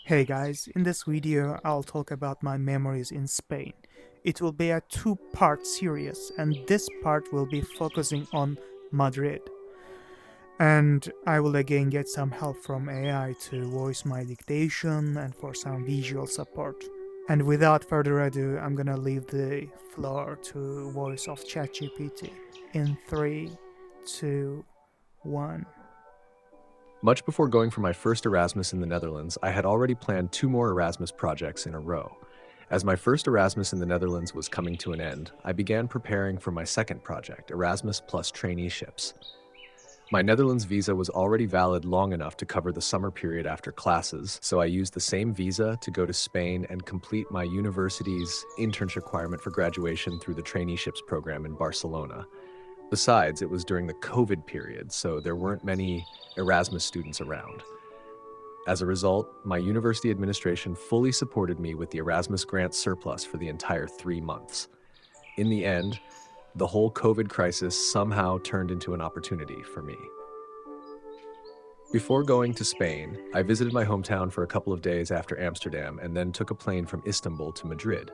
Hey guys, in this video I'll talk about my memories in Spain. It will be a two-part series and this part will be focusing on Madrid. And I will again get some help from AI to voice my dictation and for some visual support. And without further ado, I'm gonna leave the floor to voice of ChatGPT in 3, 2, 1. Much before going for my first Erasmus in the Netherlands, I had already planned two more Erasmus projects in a row. As my first Erasmus in the Netherlands was coming to an end, I began preparing for my second project, Erasmus plus traineeships. My Netherlands visa was already valid long enough to cover the summer period after classes, so I used the same visa to go to Spain and complete my university's internship requirement for graduation through the traineeships program in Barcelona. Besides, it was during the COVID period, so there weren't many Erasmus students around. As a result, my university administration fully supported me with the Erasmus grant surplus for the entire 3 months. In the end, the whole COVID crisis somehow turned into an opportunity for me. Before going to Spain, I visited my hometown for a couple of days after Amsterdam and then took a plane from Istanbul to Madrid.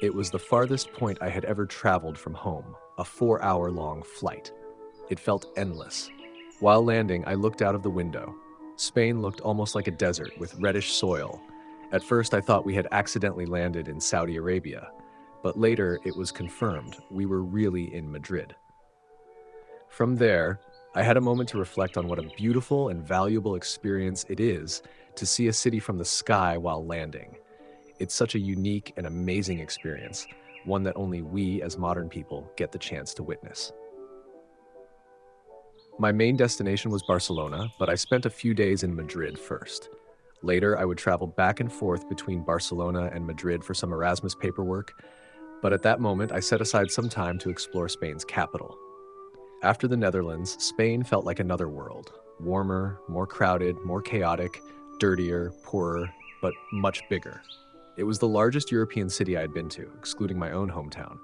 It was the farthest point I had ever traveled from home, a 4-hour-long flight. It felt endless. While landing, I looked out of the window. Spain looked almost like a desert with reddish soil. At first, I thought we had accidentally landed in Saudi Arabia, but later it was confirmed we were really in Madrid. From there, I had a moment to reflect on what a beautiful and valuable experience it is to see a city from the sky while landing. It's such a unique and amazing experience, one that only we as modern people get the chance to witness. My main destination was Barcelona, but I spent a few days in Madrid first. Later, I would travel back and forth between Barcelona and Madrid for some Erasmus paperwork, but at that moment, I set aside some time to explore Spain's capital. After the Netherlands, Spain felt like another world. Warmer, more crowded, more chaotic, dirtier, poorer, but much bigger. It was the largest European city I had been to, excluding my own hometown.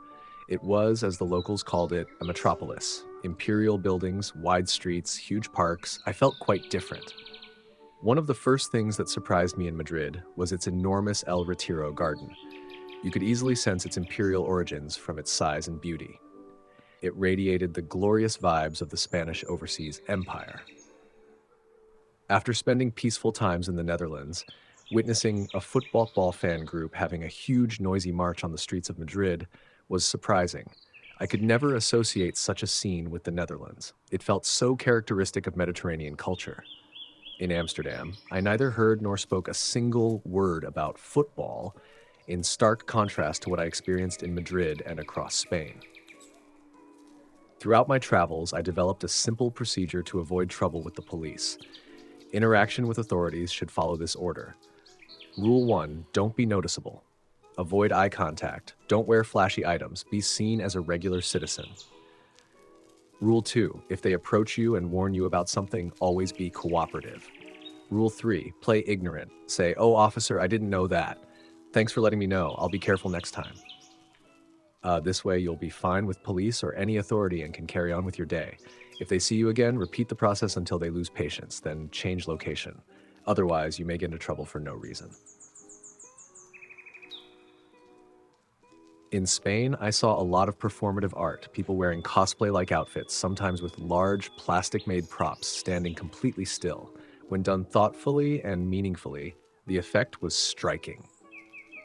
It was, as the locals called it, a metropolis. Imperial buildings, wide streets, huge parks. I felt quite different. One of the first things that surprised me in Madrid was its enormous El Retiro garden. You could easily sense its imperial origins from its size and beauty. It radiated the glorious vibes of the Spanish overseas empire. After spending peaceful times in the Netherlands, witnessing a football fan group having a huge noisy march on the streets of Madrid was surprising. I could never associate such a scene with the Netherlands. It felt so characteristic of Mediterranean culture. In Amsterdam, I neither heard nor spoke a single word about football, in stark contrast to what I experienced in Madrid and across Spain. Throughout my travels, I developed a simple procedure to avoid trouble with the police. Interaction with authorities should follow this order. Rule 1, don't be noticeable. Avoid eye contact. Don't wear flashy items. Be seen as a regular citizen. Rule 2, if they approach you and warn you about something, always be cooperative. Rule 3, play ignorant. Say, "Oh, officer, I didn't know that. Thanks for letting me know. I'll be careful next time." This way, you'll be fine with police or any authority and can carry on with your day. If they see you again, repeat the process until they lose patience, then change location. Otherwise, you may get into trouble for no reason. In Spain, I saw a lot of performative art, people wearing cosplay-like outfits, sometimes with large, plastic-made props standing completely still. When done thoughtfully and meaningfully, the effect was striking.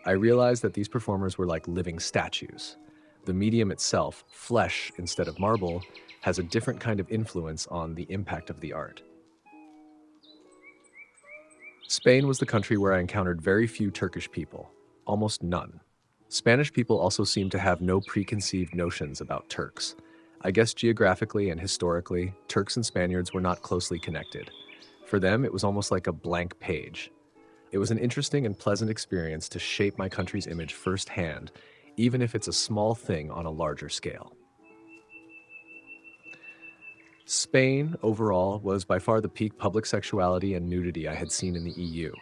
I realized that these performers were like living statues. The medium itself, flesh instead of marble, has a different kind of influence on the impact of the art. Spain was the country where I encountered very few Turkish people, almost none. Spanish people also seem to have no preconceived notions about Turks. I guess geographically and historically, Turks and Spaniards were not closely connected. For them, it was almost like a blank page. It was an interesting and pleasant experience to shape my country's image firsthand, even if it's a small thing on a larger scale. Spain, overall, was by far the peak public sexuality and nudity I had seen in the EU.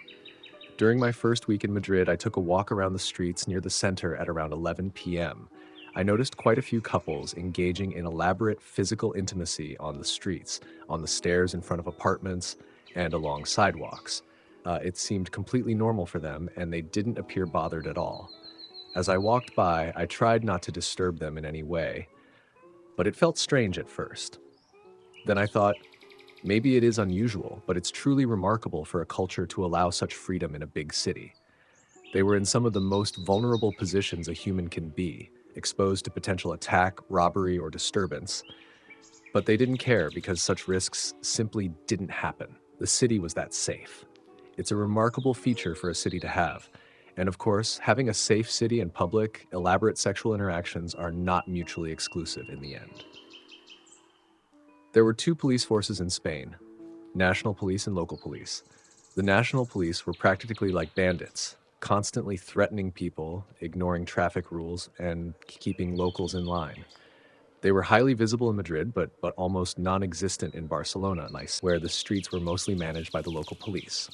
During my first week in Madrid, I took a walk around the streets near the center at around 11 p.m. I noticed quite a few couples engaging in elaborate physical intimacy on the streets, on the stairs in front of apartments, and along sidewalks. It seemed completely normal for them, and they didn't appear bothered at all. As I walked by, I tried not to disturb them in any way, but it felt strange at first. Then I thought, maybe it is unusual, but it's truly remarkable for a culture to allow such freedom in a big city. They were in some of the most vulnerable positions a human can be, exposed to potential attack, robbery, or disturbance. But they didn't care because such risks simply didn't happen. The city was that safe. It's a remarkable feature for a city to have. And of course, having a safe city and public, elaborate sexual interactions are not mutually exclusive in the end. There were two police forces in Spain, national police and local police. The national police were practically like bandits, constantly threatening people, ignoring traffic rules, and keeping locals in line. They were highly visible in Madrid, but almost non-existent in Barcelona, where the streets were mostly managed by the local police.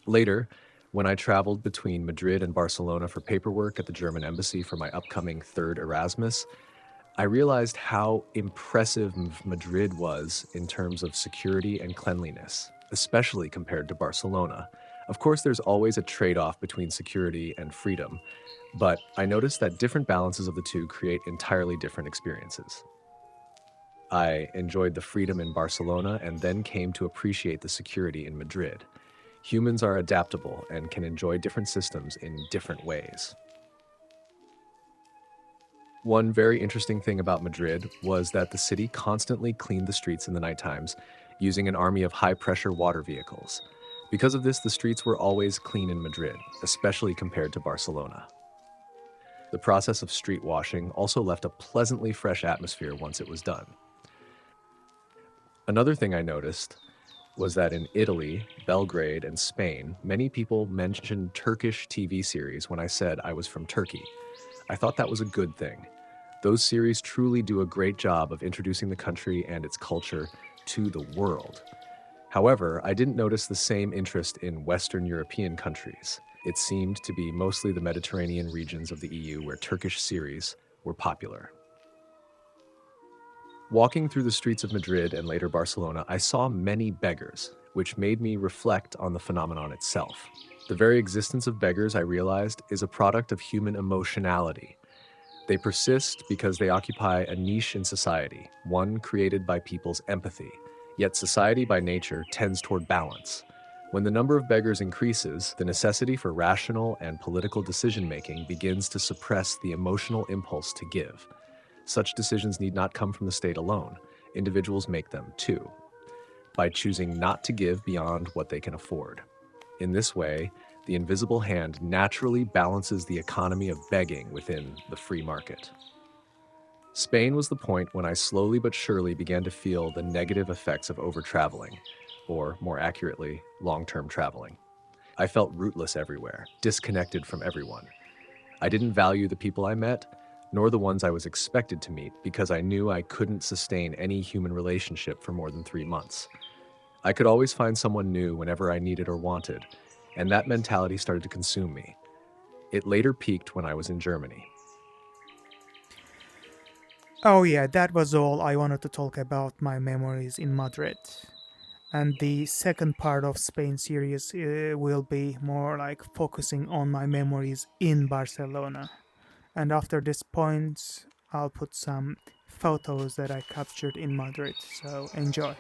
Later, when I traveled between Madrid and Barcelona for paperwork at the German embassy for my upcoming third Erasmus, I realized how impressive Madrid was in terms of security and cleanliness, especially compared to Barcelona. Of course, there's always a trade-off between security and freedom, but I noticed that different balances of the two create entirely different experiences. I enjoyed the freedom in Barcelona and then came to appreciate the security in Madrid. Humans are adaptable and can enjoy different systems in different ways. One very interesting thing about Madrid was that the city constantly cleaned the streets in the night times using an army of high-pressure water vehicles. Because of this, the streets were always clean in Madrid, especially compared to Barcelona. The process of street washing also left a pleasantly fresh atmosphere once it was done. Another thing I noticed was that in Italy, Belgrade, and Spain, many people mentioned Turkish TV series when I said I was from Turkey. I thought that was a good thing. Those series truly do a great job of introducing the country and its culture to the world. However, I didn't notice the same interest in Western European countries. It seemed to be mostly the Mediterranean regions of the EU where Turkish series were popular. Walking through the streets of Madrid and later Barcelona, I saw many beggars, which made me reflect on the phenomenon itself. The very existence of beggars, I realized, is a product of human emotionality. They persist because they occupy a niche in society, one created by people's empathy. Yet society by nature tends toward balance. When the number of beggars increases, the necessity for rational and political decision-making begins to suppress the emotional impulse to give. Such decisions need not come from the state alone. Individuals make them too, by choosing not to give beyond what they can afford. In this way, the invisible hand naturally balances the economy of begging within the free market. Spain was the point when I slowly but surely began to feel the negative effects of over-traveling, or more accurately, long-term traveling. I felt rootless everywhere, disconnected from everyone. I didn't value the people I met, nor the ones I was expected to meet, because I knew I couldn't sustain any human relationship for more than 3 months. I could always find someone new whenever I needed or wanted, and that mentality started to consume me. It later peaked when I was in Germany. Oh, yeah, that was all I wanted to talk about my memories in Madrid. And the second part of Spain series will be more like focusing on my memories in Barcelona. And after this point, I'll put some photos that I captured in Madrid. So enjoy.